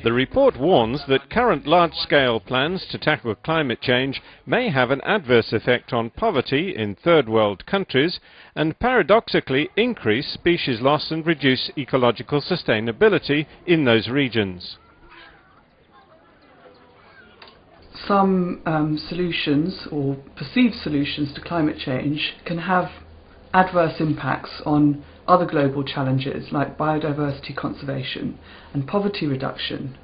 The report warns that current large-scale plans to tackle climate change may have an adverse effect on poverty in third world countries and paradoxically increase species loss and reduce ecological sustainability in those regions. Some solutions or perceived solutions to climate change can have adverse impacts on other global challenges like biodiversity conservation and poverty reduction.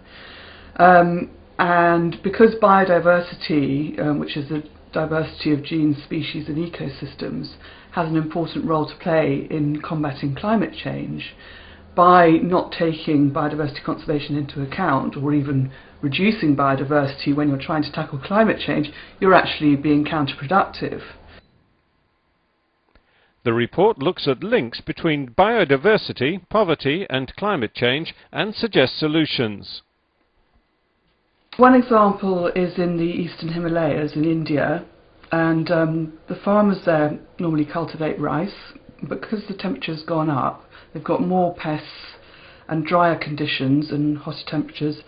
And because biodiversity, which is the diversity of genes, species and ecosystems, has an important role to play in combating climate change, by not taking biodiversity conservation into account or even reducing biodiversity when you're trying to tackle climate change, you're actually being counterproductive. The report looks at links between biodiversity, poverty and climate change and suggests solutions. One example is in the Eastern Himalayas in India, and the farmers there normally cultivate rice, but because the temperature's gone up, they've got more pests and drier conditions and hotter temperatures.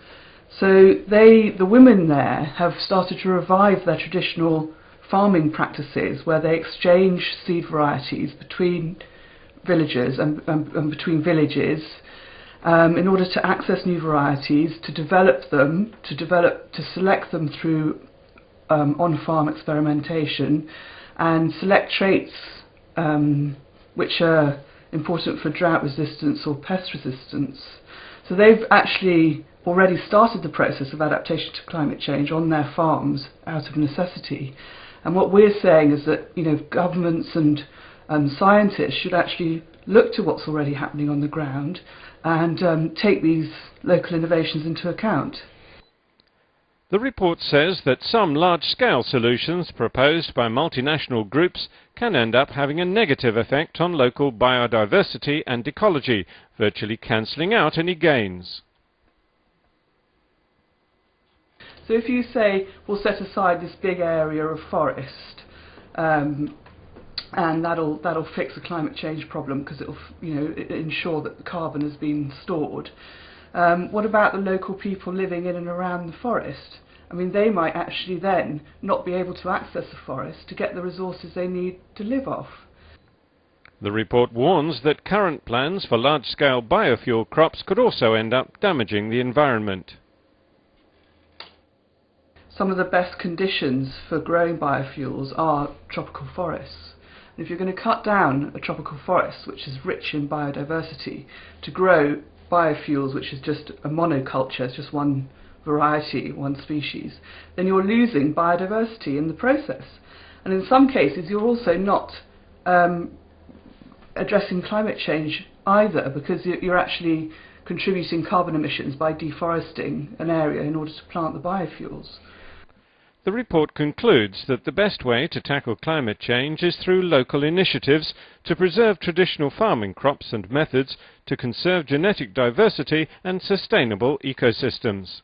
So the women there have started to revive their traditional farming practices where they exchange seed varieties between villages and between villages in order to access new varieties, to select them through on-farm experimentation and select traits which are important for drought resistance or pest resistance. So they've actually already started the process of adaptation to climate change on their farms out of necessity. And what we're saying is that, governments and scientists should actually look to what's already happening on the ground and take these local innovations into account. The report says that some large-scale solutions proposed by multinational groups can end up having a negative effect on local biodiversity and ecology, virtually cancelling out any gains. So if you say, we'll set aside this big area of forest, and that'll fix the climate change problem because it'll ensure that the carbon has been stored. What about the local people living in and around the forest? I mean, they might actually then not be able to access the forest to get the resources they need to live off. The report warns that current plans for large-scale biofuel crops could also end up damaging the environment. Some of the best conditions for growing biofuels are tropical forests. And if you're going to cut down a tropical forest, which is rich in biodiversity, to grow biofuels, which is just a monoculture, it's just one variety, one species, then you're losing biodiversity in the process. And in some cases, you're also not addressing climate change either, because you're actually contributing carbon emissions by deforesting an area in order to plant the biofuels. The report concludes that the best way to tackle climate change is through local initiatives to preserve traditional farming crops and methods, to conserve genetic diversity and sustainable ecosystems.